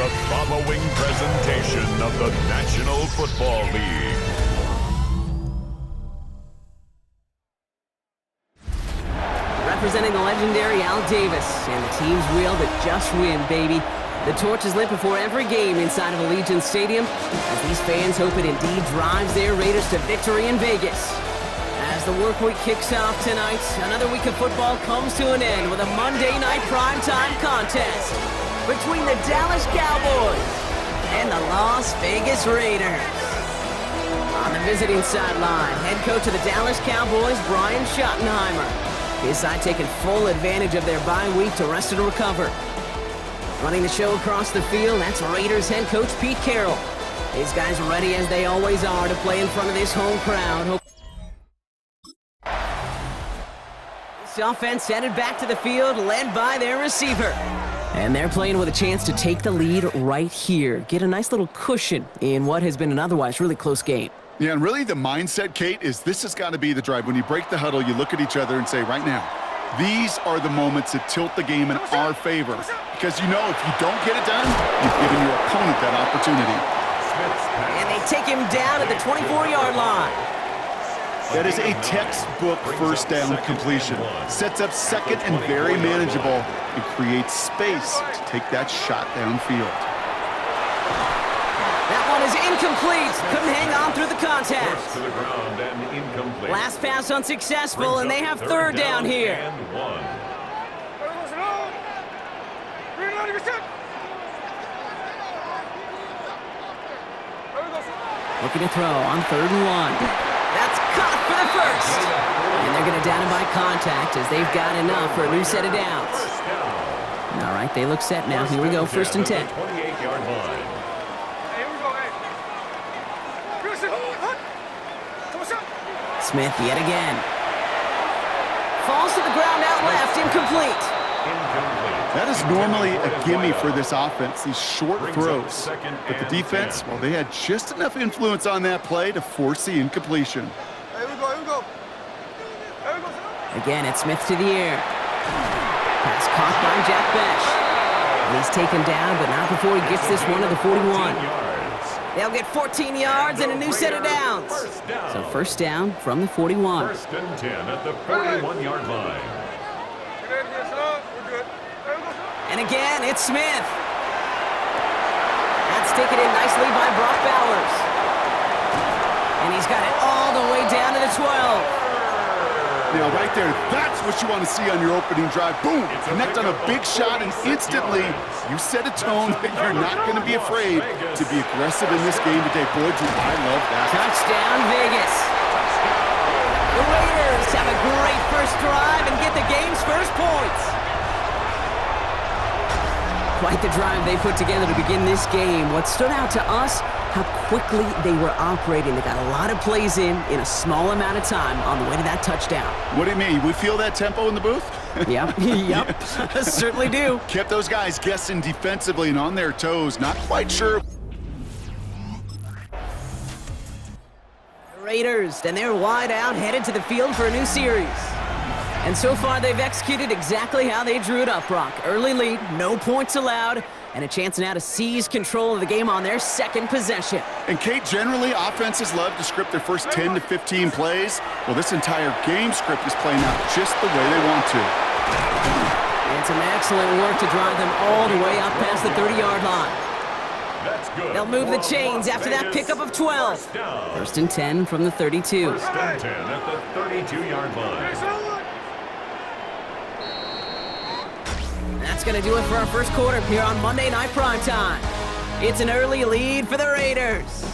the following presentation of the National Football League. Representing the legendary Al Davis and the team's will to just win, baby. The torch is lit before every game inside of Allegiant Stadium as these fans hope it indeed drives their Raiders to victory in Vegas. As the work week kicks off tonight, another week of football comes to an end with a Monday night primetime contest between the Dallas Cowboys and the Las Vegas Raiders. On the visiting sideline, head coach of the Dallas Cowboys, Brian Schottenheimer. His side taking full advantage of their bye week to rest and recover. Running the show across the field, that's Raiders head coach Pete Carroll. These guys are ready as they always are to play in front of this home crowd. This offense headed back to the field, led by their receiver. And they're playing with a chance to take the lead right here. Get a nice little cushion in what has been an otherwise really close game. Yeah, and really the mindset, Kate, is this has got to be the drive. When you break the huddle, you look at each other and say, right now, these are the moments that tilt the game in our favor. Because you know if you don't get it done, you've given your opponent that opportunity. And they take him down at the 24-yard line. That is a textbook first down completion. Sets up second and very manageable and creates space to take that shot downfield. That one is incomplete. Couldn't hang on through the contact. To the ground and incomplete. Last pass unsuccessful, and they have third down here. And 1. Looking to throw on 3rd and 1. That's caught for the first. And they're going to down him by contact as they've got enough for a new set of downs. All right, they look set now. Here we go, 1st and 10. 28-yard line. Smith yet again. Falls to the ground out left, incomplete. That is normally a gimme for this offense, these short throws. But the defense, well, they had just enough influence on that play to force the incompletion. Again, it's Smith to the air. Pass caught by Jack Besh. And he's taken down, but not before he gets this one to the 41. They'll get 14 yards and a new set of downs. So first down from the 41. 1st and 10 at the 41-yard line. And again, it's Smith. That's taken in nicely by Brock Bowers. And he's got it all the way down to the 12. Now, right there, that's what you want to see on your opening drive. Boom! Connect on a big shot, and instantly you set a tone that you're not going to be afraid to be aggressive in this game today. Boy, do I love that. Touchdown, Vegas. The Raiders have a great first drive and get the game's first points. Quite the drive they put together to begin this game. What stood out to us, how quickly they were operating. They got a lot of plays in a small amount of time on the way to that touchdown. What do you mean? We feel that tempo in the booth? Yep, yep, certainly do. Kept those guys guessing defensively and on their toes. Not quite sure. The Raiders, and they're wide out, headed to the field for a new series. And so far, they've executed exactly how they drew it up, Brock. Early lead, no points allowed, and a chance now to seize control of the game on their second possession. And Kate, generally, offenses love to script their first 10 to 15 plays. Well, this entire game script is playing out just the way they want to. And some excellent work to drive them all the way up past the 30-yard line. That's good. They'll move the chains after that pickup of 12. 1st and 10 from the 32. 1st and 10 at the 32-yard line. That's going to do it for our first quarter here on Monday Night Primetime. It's an early lead for the Raiders.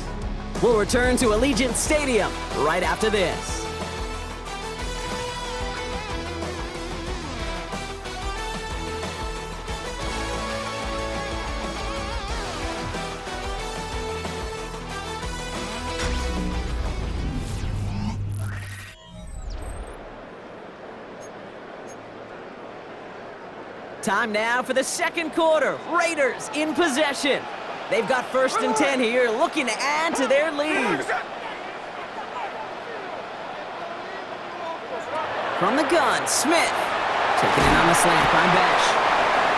We'll return to Allegiant Stadium right after this. Time now for the second quarter. Raiders in possession. They've got 1st and 10 here, looking to add to their lead. From the gun, Smith. Taking it on the slant by Besh.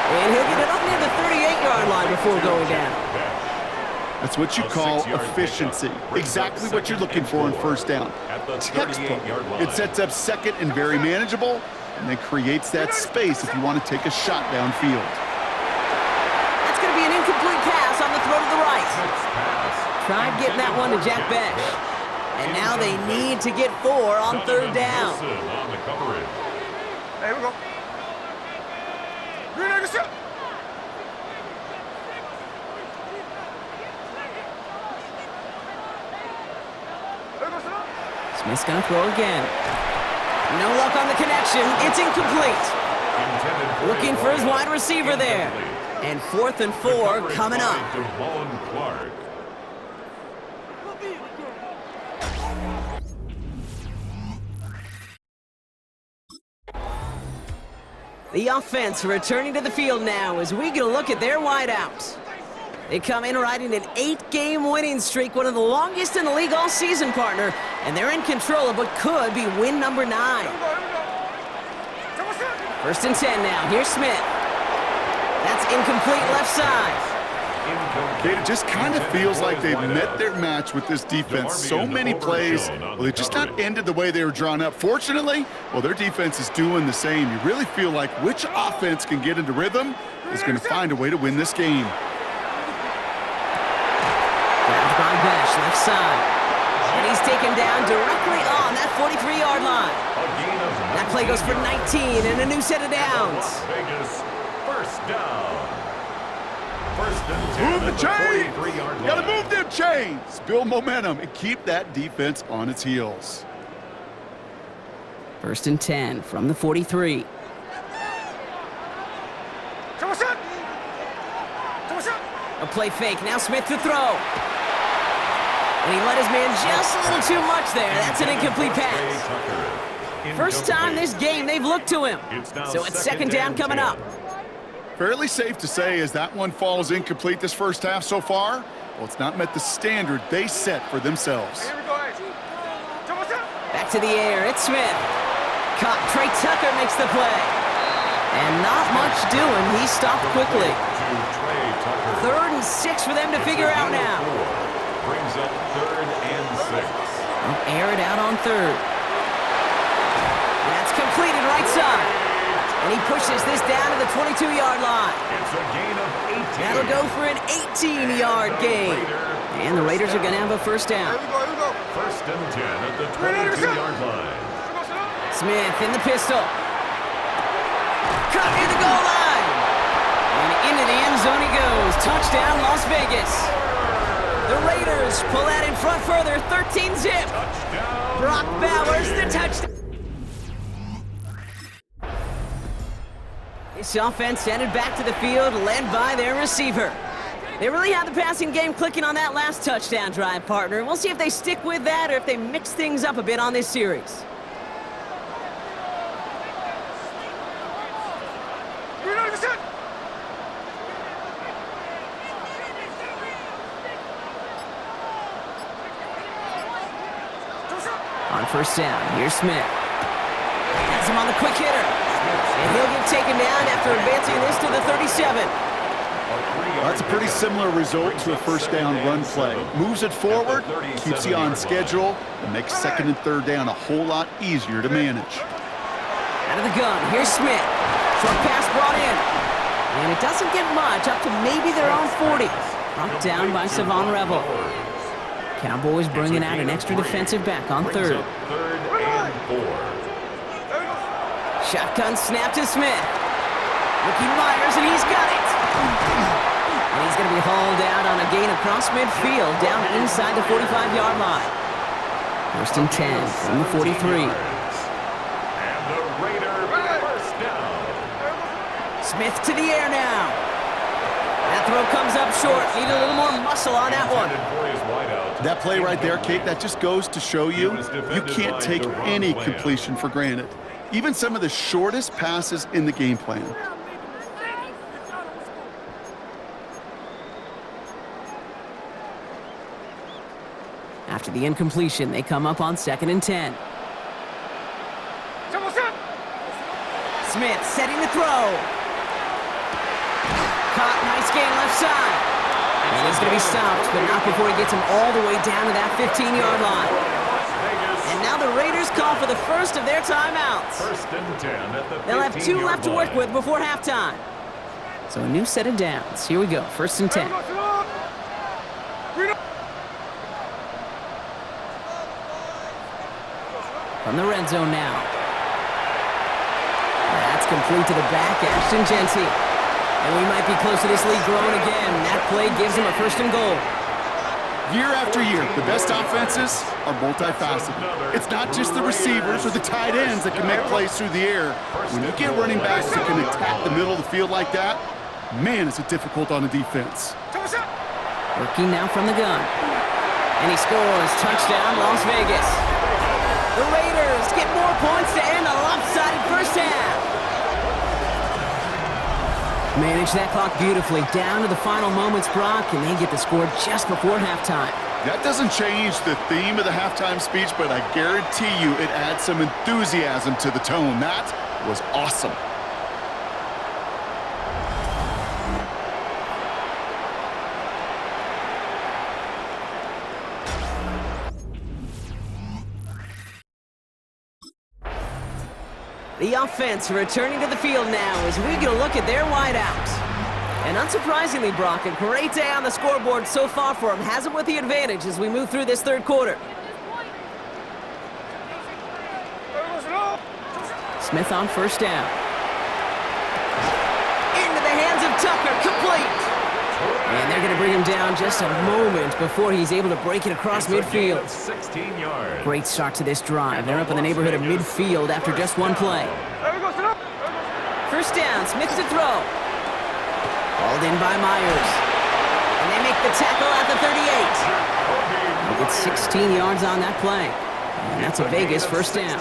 And he'll get it up near the 38-yard line before going down. That's what you call efficiency. Exactly what you're looking for in first down. Textbook. It sets up second and very manageable, and then creates that space if you want to take a shot downfield. That's going to be an incomplete pass on the throw to the right. Tried getting that one to Jack Besh. And now they need to get 4 on third down. Here we go. Smith's going to throw again. No luck on the connection. It's incomplete. Looking for his wide receiver there. And 4th and 4 coming up. The offense returning to the field now as we get a look at their wideouts. They come in riding an 8-game winning streak, one of the longest in the league all season, partner, and they're in control of what could be win number 9. 1st and 10 now. Here's Smith. That's incomplete left side. It just kind of feels like they've met their match with this defense. So many plays, well, they've just not ended the way they were drawn up. Fortunately, well, their defense is doing the same. You really feel like which offense can get into rhythm is going to find a way to win this game. Grabbed by Besh, left side. And he's taken down directly on that 43-yard line. That play goes for 19 and a new set of downs. First down. Move the chains! Gotta move them chains! Build momentum and keep that defense on its heels. 1st and 10 from the 43. A play fake. Now Smith to throw. And he let his man just a little too much there. That's an incomplete pass. First time this game they've looked to him. So it's 2nd down coming up. Fairly safe to say as that one falls incomplete this first half so far, well, it's not met the standard they set for themselves. Back to the air. It's Smith. Caught. Trey Tucker makes the play. And not much doing. He stopped quickly. 3rd and 6 for them to figure out now. Brings up 3rd and 6. They'll air it out on 3rd. That's completed right side. And he pushes this down to the 22-yard line. It's a gain of 18. That'll go for an 18-yard gain. And the Raiders are going to have a first down. 1st and 10 at the 22-yard line. Smith in the pistol. Cut near the goal line. And into the end zone he goes. Touchdown, Las Vegas. The Raiders pull that in front further. 13-zip. Brock Bowers, the touchdown. This offense headed back to the field, led by their receiver. They really had the passing game clicking on that last touchdown drive, partner. We'll see if they stick with that or if they mix things up a bit on this series. On 1st down, here's Smith. Has him on the quick hitter. And he'll get taken down after advancing this to the 37. That's a pretty similar result to a first down run play. Moves it forward, keeps you on schedule, and makes 2nd and 3rd down a whole lot easier to manage. Out of the gun, here's Smith. Short pass brought in. And it doesn't get much, up to maybe their own 40. Brought down by Savon Revel. Cowboys bringing out an extra defensive back on 3rd. 3rd and 4. Shotgun snap to Smith. Looking Myers, and he's got it. And he's going to be hauled out on a gain across midfield, down inside the 45-yard line. 1st and 10 from the 43. And the Raider first down. Smith to the air now. That throw comes up short. Need a little more muscle on that one. That play right there, Kate, that just goes to show you can't take any completion for granted. Even some of the shortest passes in the game plan. After the incompletion, they come up on 2nd and 10. Smith setting the throw. Nice gain left side. And he's going to be stopped, but not before he gets him all the way down to that 15-yard line. And now the Raiders call for the first of their timeouts. First and 10 at the 15-yard line. They'll have 2 left to work with before halftime. So a new set of downs. Here we go, first and 10. From the red zone now. That's complete to the back, Ashton Jency. And we might be close to this lead growing again. That play gives him a first and goal. Year after year, the best offenses are multifaceted. It's not just the receivers or the tight ends that can make plays through the air. When you get running backs that can attack the middle of the field like that, man, is it difficult on a defense. Working now from the gun. And he scores. Touchdown, Las Vegas. The Raiders get more points to end a lopsided first half. Manage that clock beautifully. Down to the final moments, Brock, and they get the score just before halftime. That doesn't change the theme of the halftime speech, but I guarantee you it adds some enthusiasm to the tone. That was awesome. The offense returning to the field now as we get a look at their wideouts. And unsurprisingly, Brock, a great day on the scoreboard so far for him. Has him with the advantage as we move through this third quarter. Smith on first down. Into the hands of Tucker, complete. And they're going to bring him down just a moment before he's able to break it across midfield. 16 yards. Great start to this drive. They're up in the neighborhood of midfield after just one play. First down, Smith to throw. Hauled in by Myers. And they make the tackle at the 38. They get 16 yards on that play. And that's a Vegas first down.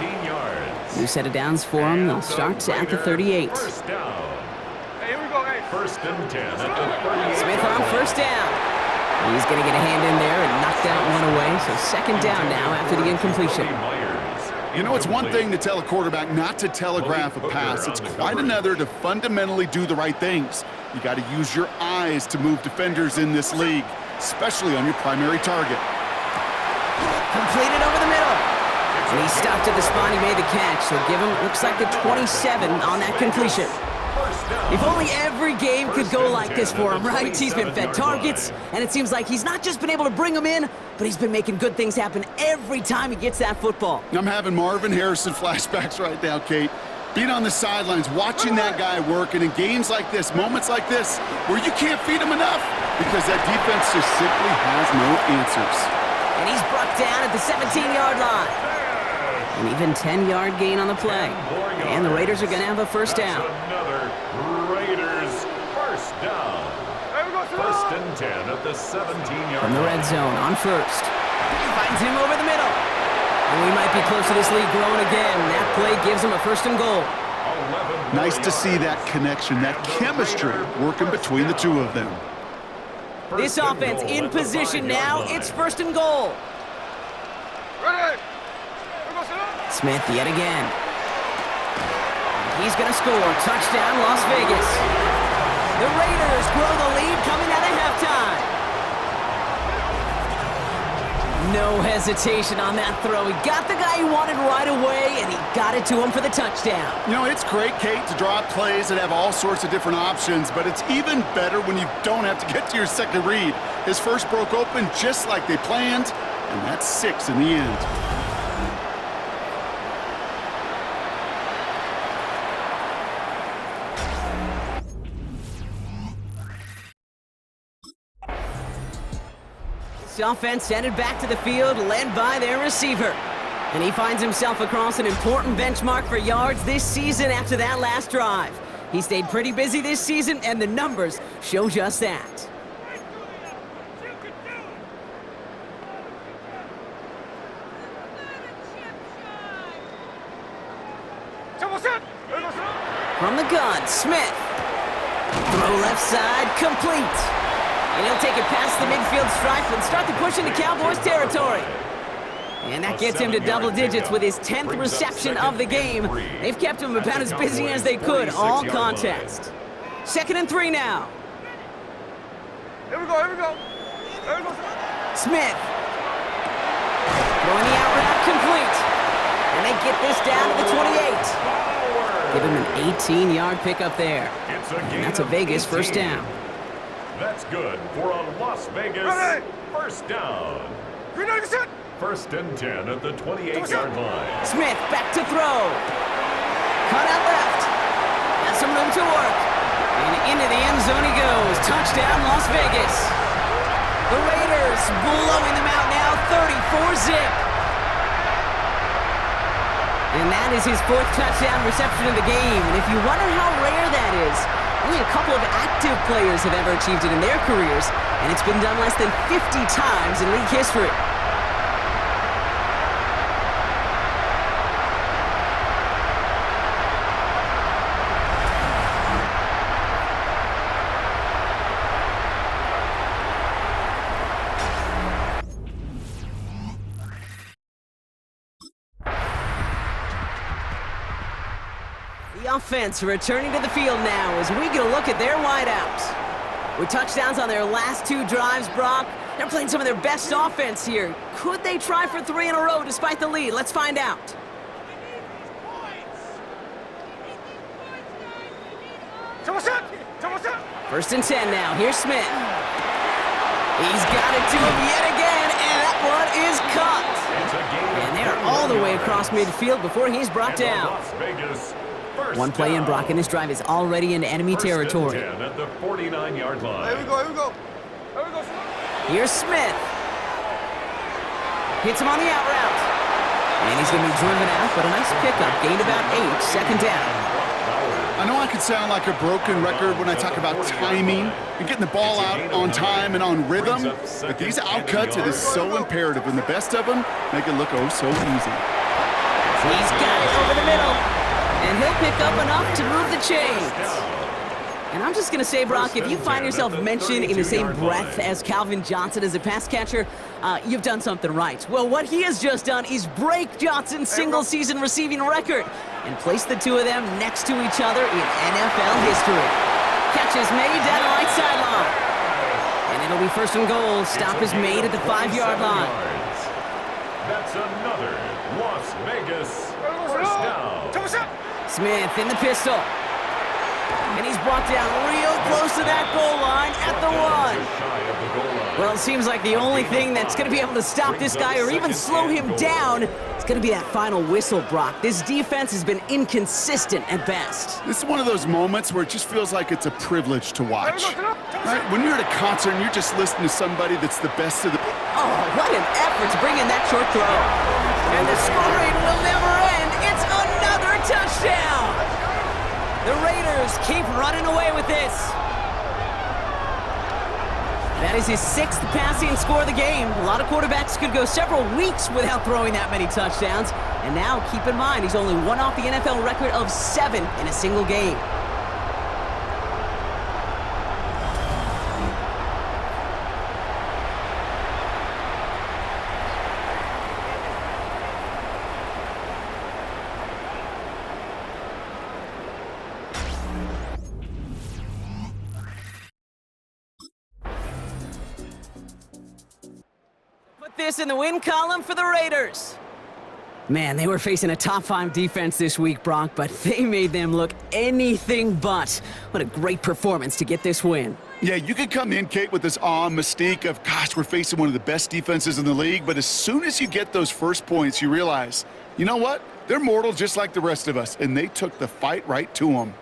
New set of downs for them. They'll start at the 38. First down. First and 10 at the 38. Smith on first down. He's going to get a hand in there and knock that one away. So second down now after the incompletion. You know, it's one thing to tell a quarterback not to telegraph a pass. It's quite another to fundamentally do the right things. You got to use your eyes to move defenders in this league, especially on your primary target. Completed over the middle. And he stopped at the spot he made the catch. So give him, looks like the 27 on that completion. If only every game could go like this for him, right? He's been fed targets, and it seems like he's not just been able to bring them in, but he's been making good things happen every time he gets that football. I'm having Marvin Harrison flashbacks right now, Kate. Being on the sidelines, watching that guy work, and in games like this, moments like this, where you can't feed him enough because that defense just simply has no answers. And he's brought down at the 17-yard line. An even 10-yard gain on the play. And the Raiders are going to have a first down. Raiders first down. First and 10 at the 17-yard from the red zone on first. Finds him over the middle. And we might be close to this lead growing again. That play gives him a first and goal. Nice to see that connection, that chemistry working between the two of them. This offense in position now. It's first and goal. Smith yet again. He's going to score. Touchdown, Las Vegas. The Raiders grow the lead coming out of halftime. No hesitation on that throw. He got the guy he wanted right away, and he got it to him for the touchdown. You know, it's great, Kate, to draw up plays that have all sorts of different options, but it's even better when you don't have to get to your second read. His first broke open just like they planned, and that's 6 in the end. Offense headed back to the field, led by their receiver. And he finds himself across an important benchmark for yards this season after that last drive. He stayed pretty busy this season, and the numbers show just that. From the gun, Smith. Throw left side, complete. And he'll take it past the midfield stripe and start the push into Cowboys territory. And that gets him to double digits with his 10th reception of the game. They've kept him about as busy as they could all contest. 2nd and 3 now. Here we go, here we go. Here we go. Smith. Throwing the out route complete. And they get this down to the 28. Give him an 18-yard pickup there. And that's a Vegas first down. That's good for a Las Vegas first down. First and 10 at the 28-yard line. Smith back to throw. Cut out left. Has some room to work. And into the end zone he goes. Touchdown, Las Vegas. The Raiders blowing them out now, 34-zip. And that is his 4th touchdown reception of the game. And if you wonder how rare that is, only a couple of active players have ever achieved it in their careers, and it's been done less than 50 times in league history. The offense returning to the field now as we get a look at their wideouts. With touchdowns on their last 2 drives, Brock, they're playing some of their best offense here. Could they try for 3 in a row despite the lead? Let's find out. First and 10 now. Here's Smith. He's got it to him yet again, and that one is caught. And they're all the way across midfield before he's brought down. One play in, Brock, and this drive is already into enemy territory. At the 49-yard line. Here we go, here we go. Here we go. Here's Smith. Hits him on the out route. And he's going to be driven out, but a nice pickup. Gained about 8, second down. I know I can sound like a broken record when I talk about timing and getting the ball out on time and on rhythm, but these outcuts, it is so imperative, and the best of them make it look oh so easy. He's got it over the middle. And he'll pick up enough to move the chains. And I'm just going to say, Brock, if you find yourself mentioned in the same breath as Calvin Johnson as a pass catcher, you've done something right. Well, what he has just done is break Johnson's single-season receiving record and place the 2 of them next to each other in NFL history. Catch is made down the right sideline. And it'll be first and goal. Stop is made at the 5-yard line. That's another Las Vegas first down. Smith in the pistol. And he's brought down real close to that goal line at the 1. Well, it seems like the only thing that's going to be able to stop this guy or even slow him down is going to be that final whistle, Brock. This defense has been inconsistent at best. This is one of those moments where it just feels like it's a privilege to watch. Right? When you're at a concert and you're just listening to somebody that's the best of the... Oh, what an effort to bring in that short throw. And the scoring will never end. It's another touchdown. The Raiders keep running away with this. That is his 6th passing score of the game. A lot of quarterbacks could go several weeks without throwing that many touchdowns. And now, keep in mind, he's only 1 off the NFL record of 7 in a single game. This in the win column for the Raiders. Man, they were facing a top 5 defense this week, Brock, but they made them look anything but. What a great performance to get this win. Yeah, you could come in, Kate, with this awe and mystique of, gosh, we're facing one of the best defenses in the league, but as soon as you get those first points, you realize, you know what? They're mortal just like the rest of us, and they took the fight right to them.